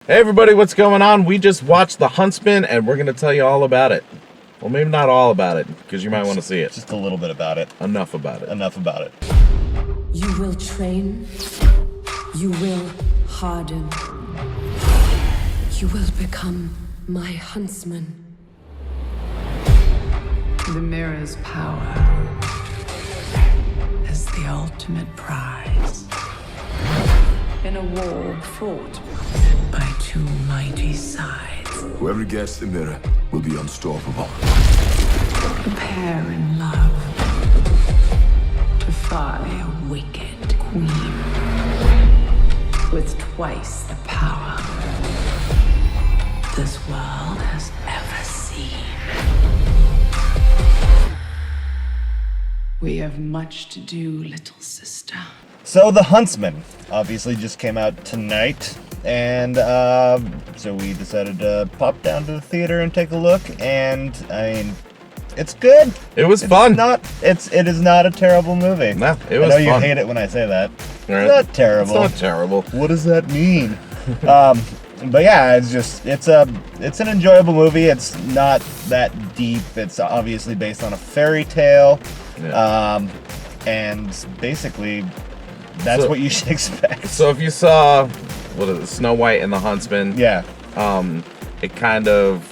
Hey everybody, what's going on? We just watched The Huntsman and we're going to tell you all about it. Well, maybe not all about it, because you might want to see it. Just a little bit about it. Enough about it. Enough about it. You will train. You will harden. You will become my huntsman. The mirror's power is the ultimate prize. In a war fought by two mighty sides. Whoever gets the mirror will be unstoppable. A pair in love to defy a wicked queen with twice the power this world has ever seen. We have much to do, little sister. So The Huntsman obviously just came out tonight, and so we decided to pop down to the theater and take a look. And I mean, it's good. It was fun. It is not a terrible movie. No, it was I know fun. you hate it when I say that. Right. It's not terrible. It's not terrible. What does that mean? But yeah, it's an enjoyable movie. It's not that deep. It's obviously based on a fairy tale. Yeah. And basically, that's what you should expect. So if you saw, Snow White and the Huntsman, Yeah. it kind of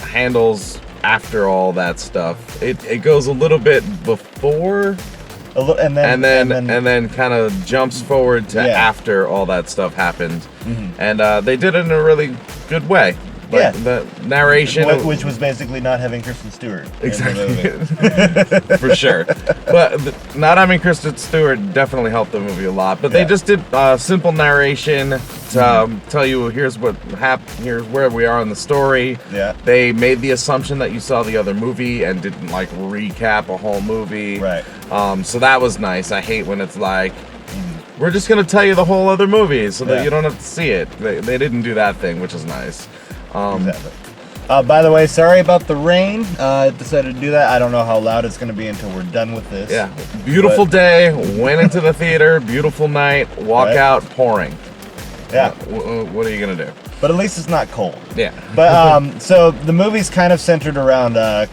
handles after all that stuff. It goes a little bit before, And then kind of jumps forward to after all that stuff happened. Mm-hmm. And they did it in a really good way. Like the narration, which was basically not having Kristen Stewart. Exactly. In the movie. For sure. But not having Kristen Stewart definitely helped the movie a lot. But they just did simple narration to tell you here's what happened, here's where we are in the story. Yeah. They made the assumption that you saw the other movie and didn't like recap a whole movie. Right. So that was nice. I hate when it's like, we're just gonna tell you the whole other movie so that you don't have to see it. They didn't do that thing, which is nice. Exactly. By the way, sorry about the rain. I decided to do that. I don't know how loud it's going to be until we're done with this. Yeah. Beautiful day. Went into the theater. Beautiful night. Walk out. Pouring. Yeah. What are you going to do? But at least it's not cold. Yeah. But so the movie's kind of centered around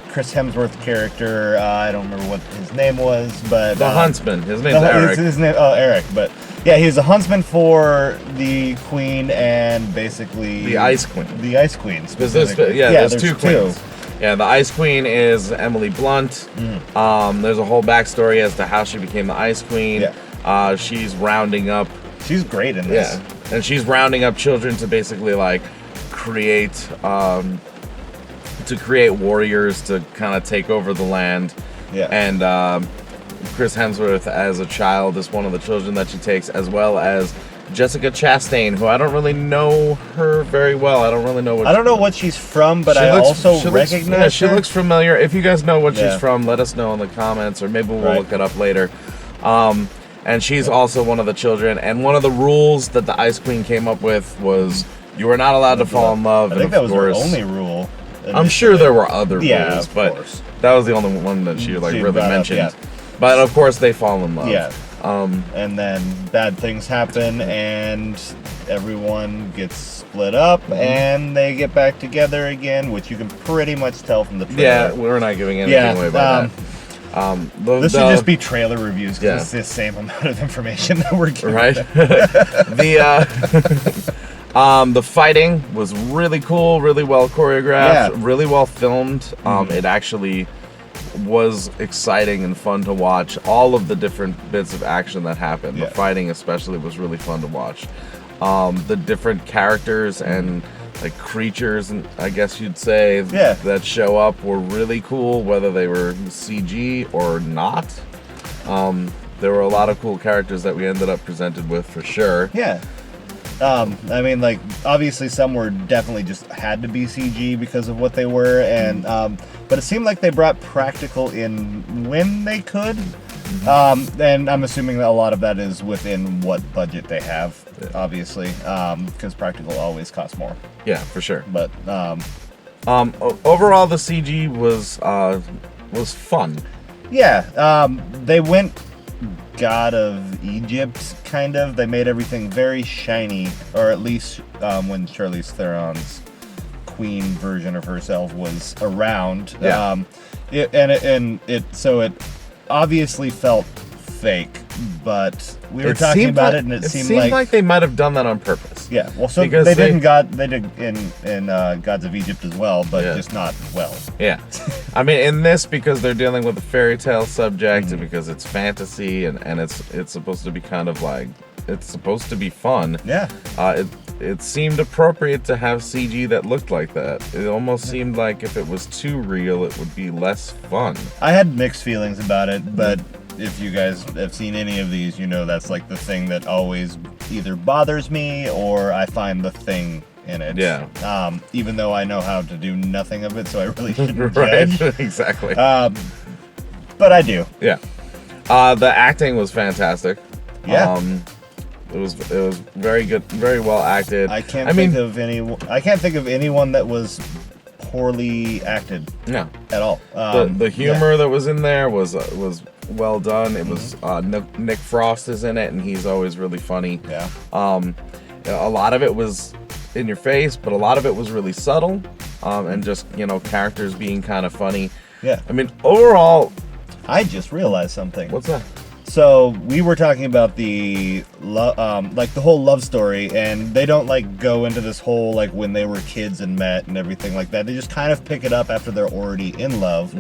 Chris Hemsworth character. I don't remember what his name was, but The Huntsman. His name's Eric. His name, Eric. But yeah, he's a huntsman for the Queen and basically The Ice Queen. The Ice Queen. There's two There's queens. Yeah, the Ice Queen is Emily Blunt. There's a whole backstory as to how she became the Ice Queen. Yeah. She's rounding up. She's great in this. Yeah. And she's rounding up children to basically like create warriors to kind of take over the land. Yeah. And Chris Hemsworth as a child is one of the children that she takes, as well as Jessica Chastain, who I don't really know her very well. I don't really know what. I don't know what she's from, but I also recognize her. She looks familiar. If you guys know what she's from, let us know in the comments, or maybe we'll look it up later. And she's also one of the children. And one of the rules that the Ice Queen came up with was you were not allowed to fall in love. I think that was her only rule. I'm sure there were other rules, of but course. that was the only one that she really mentioned. Up, But of course, they fall in love. Yeah. And then bad things happen, and everyone gets split up, and they get back together again, which you can pretty much tell from the trailer. Yeah, we're not giving anything away about that. This should just be trailer reviews because it's the same amount of information that we're giving. Right. The fighting was really cool, really well choreographed, really well filmed. It actually was exciting and fun to watch. All of the different bits of action that happened. The fighting especially was really fun to watch. The different characters and like creatures, and I guess you'd say, that show up were really cool, whether they were CG or not. There were a lot of cool characters that we ended up presented with for sure. Yeah. I mean, like, obviously some were definitely just had to be CG because of what they were, and but it seemed like they brought practical in when they could. And I'm assuming that a lot of that is within what budget they have, obviously, because practical always costs more. Yeah, for sure. But overall, the CG was fun. Yeah, they went god of Egypt, kind of. They made everything very shiny, or at least when Charlize Theron's queen version of herself was around. Yeah. So it obviously felt fake, but we were talking about it, and it seemed like they might have done that on purpose. Yeah, well, so because they did in Gods of Egypt as well, but just not well. Yeah, I mean, in this, because they're dealing with a fairy tale subject, and because it's fantasy, and it's supposed to be kind of like, it's supposed to be fun. Yeah. It seemed appropriate to have CG that looked like that. It almost seemed like if it was too real, it would be less fun. I had mixed feelings about it, but if you guys have seen any of these, you know that's like the thing that always either bothers me or I find the thing in it. Yeah. Even though I know how to do nothing of it, so I really shouldn't Right, judge. exactly. But I do. Yeah. The acting was fantastic. Yeah. It was very good, very well acted. I can't think of anyone that was poorly acted. No. At all. The humor that was in there was well done. It was Nick Frost is in it, and he's always really funny. Yeah. A lot of it was in your face, but a lot of it was really subtle, and just characters being kind of funny. Yeah. I mean, overall, I just realized something. what's that? So we were talking about the like the whole love story, and they don't like go into this whole like when they were kids and met and everything like that. They just kind of pick it up after they're already in love,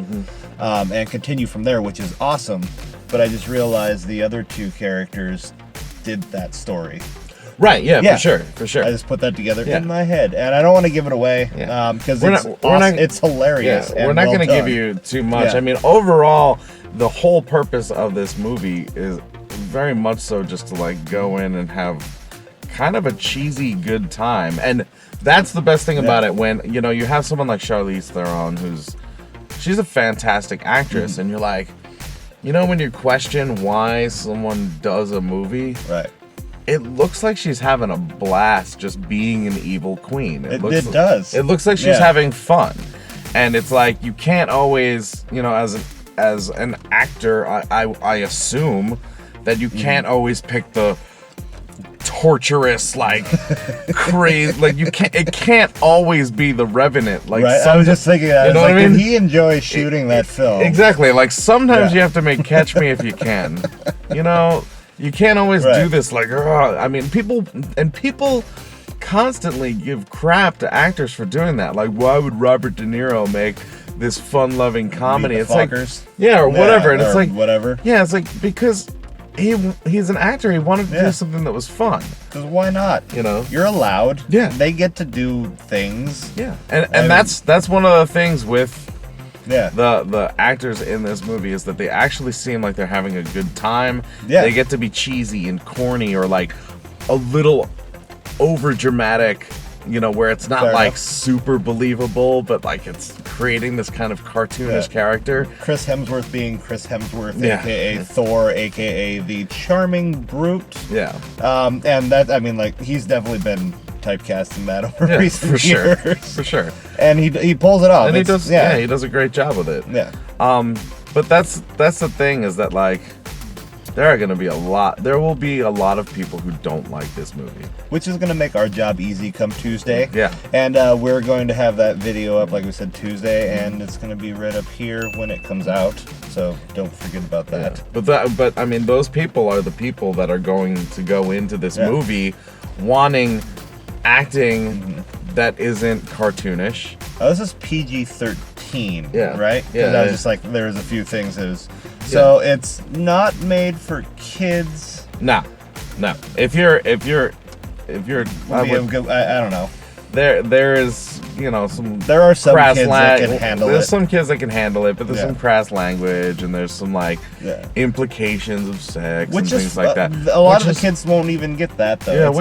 and continue from there, which is awesome. But I just realized the other two characters did that story. Right? Yeah, for sure. I just put that together in my head, and I don't want to give it away because it's hilarious. Yeah, we're not going to give you too much. Yeah. I mean, overall, the whole purpose of this movie is very much so just to like go in and have kind of a cheesy good time, and that's the best thing about it. When you have someone like Charlize Theron, she's a fantastic actress, and you're like, when you question why someone does a movie, Right. it looks like she's having a blast just being an evil queen. It does. It looks like she's having fun, and it's like you can't always, as an actor, I assume that you can't always pick the torturous, like crazy, like it can't always be the Revenant. Like, right. I was just thinking that. Did he enjoy shooting that film? Exactly. Like sometimes you have to make Catch Me If You Can. You can't always do this. Like, I mean, people constantly give crap to actors for doing that. Like, why would Robert De Niro make this fun-loving comedy? It's fuckers. like, or whatever. And it's like, whatever. Yeah, it's like because he's an actor. He wanted to do something that was fun. Because why not? You're allowed. Yeah. They get to do things. Yeah. And that's one of the things with Yeah. The actors in this movie is that they actually seem like they're having a good time. Yeah. They get to be cheesy and corny or like a little over dramatic, where it's not Fair like enough. super believable, but like it's creating this kind of cartoonish character. Chris Hemsworth being Chris Hemsworth, Yeah. aka Thor, aka the charming brute. Yeah. And that, I mean, like, he's definitely been typecast in that over recent for sure. years. For sure. And he pulls it off. And he does he does a great job with it. Yeah. But that's the thing, is that like there will be a lot of people who don't like this movie. Which is going to make our job easy come Tuesday. Yeah. And we're going to have that video up, like we said, Tuesday, and it's going to be right up here when it comes out. So don't forget about that. Yeah. But I mean, those people are the people that are going to go into this movie wanting acting that isn't cartoonish. Oh, this is PG-13, Yeah. right? Yeah, I was yeah. just like, there's a few things that was... So it's not made for kids. No. If you're I don't know. there is some There are some crass kids that can handle there's it. some kids that can handle it, but there's Yeah. some crass language, and there's some like Yeah. implications of sex Which and is things like that. a lot of Which the kids won't even get that though. Yeah, It's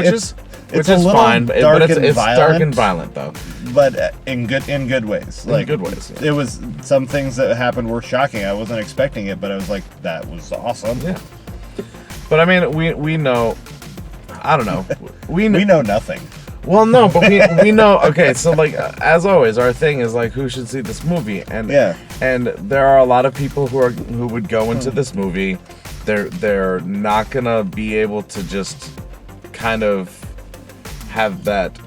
which a is little fine, but dark it's and dark violent. and violent though. But in good ways. Like, good ways, yeah. It was some things that happened were shocking. I wasn't expecting it, but I was like, that was awesome. Yeah. But I mean, we know. I don't know. We know nothing. Well, no, but we know. Okay, so like as always, our thing is like who should see this movie, and Yeah. and there are a lot of people who would go into this movie they're not gonna be able to just kind of have that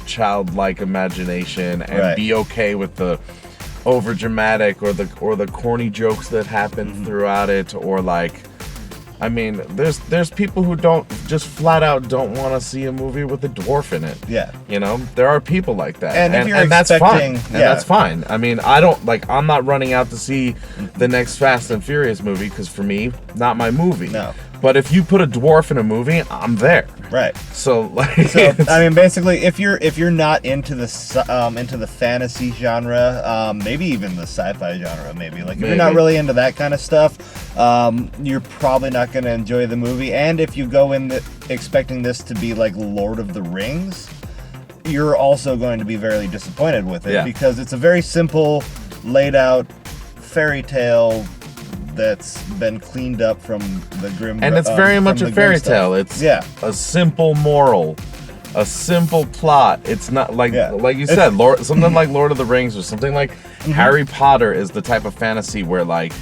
childlike imagination and be okay with the over dramatic or the corny jokes that happen throughout it, or like, I mean, there's people who don't just flat out don't want to see a movie with a dwarf in it. Yeah. You know, there are people like that. And if you're that's fine. expecting- And that's fine. I mean, I'm not running out to see the next Fast and Furious movie, because for me, not my movie. No. But if you put a dwarf in a movie, I'm there. Right. So like, So I mean, basically, if you're not into the fantasy genre, maybe even the sci-fi genre, maybe like if you're not really into that kind of stuff, you're probably not going to enjoy the movie. And if you go in expecting this to be like Lord of the Rings, you're also going to be very disappointed with it, because it's a very simple, laid out fairy tale that's been cleaned up from the grim, and it's very much a fairy tale. It's a simple moral, a simple plot. It's not like you said, something like Lord of the Rings, or something like Harry Potter is the type of fantasy where like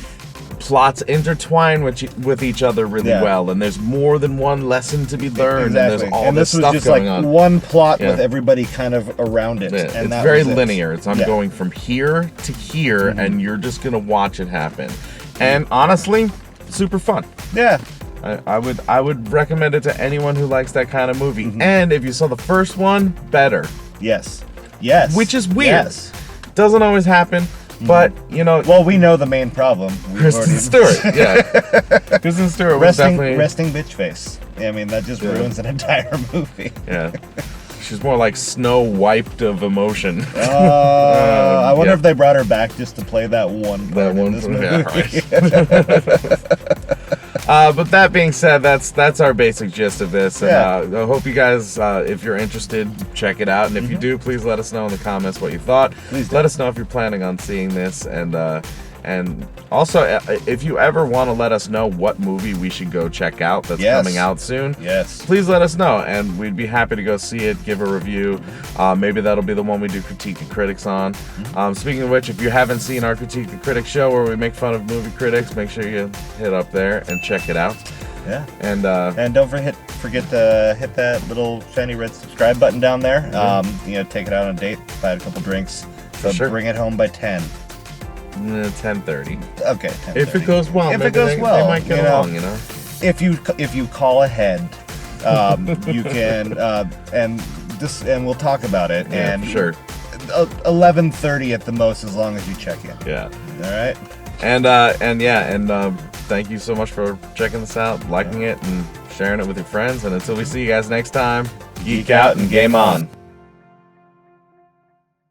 plots intertwine with each other really well, and there's more than one lesson to be learned, and there's all this stuff just going like on. one plot with everybody kind of around it, and it's that very was linear. It's I'm going from here to here, and you're just gonna watch it happen. And honestly, super fun. Yeah. I would recommend it to anyone who likes that kind of movie. And if you saw the first one, better. Yes. Which is weird. Yes. Doesn't always happen, but you know. Well, we know the main problem. Kristen Stewart. Kristen Stewart was definitely resting bitch face. I mean, that just ruins an entire movie. Yeah. She's more like Snow Wiped of emotion. I wonder if they brought her back just to play that one part in this movie. But that being said, that's our basic gist of this. And I hope you guys, if you're interested, check it out. And if you do, please let us know in the comments what you thought. Please let us know if you're planning on seeing this. And also, if you ever want to let us know what movie we should go check out that's coming out soon, please let us know, and we'd be happy to go see it, give a review. Maybe that'll be the one we do Critique the Critics on. Speaking of which, if you haven't seen our Critique the Critics show where we make fun of movie critics, make sure you hit up there and check it out. Yeah. And don't forget to hit that little shiny red subscribe button down there. Take it out on a date, buy a couple drinks, so bring it home by 10. 10:30. Okay. 10:30. If it goes well, they might get along. You know, if you call ahead, you can and we'll talk about it. Yeah, and sure. 11:30 at the most, as long as you check in. Yeah. All right. And thank you so much for checking this out, liking it, and sharing it with your friends. And until we see you guys next time, geek out and game on.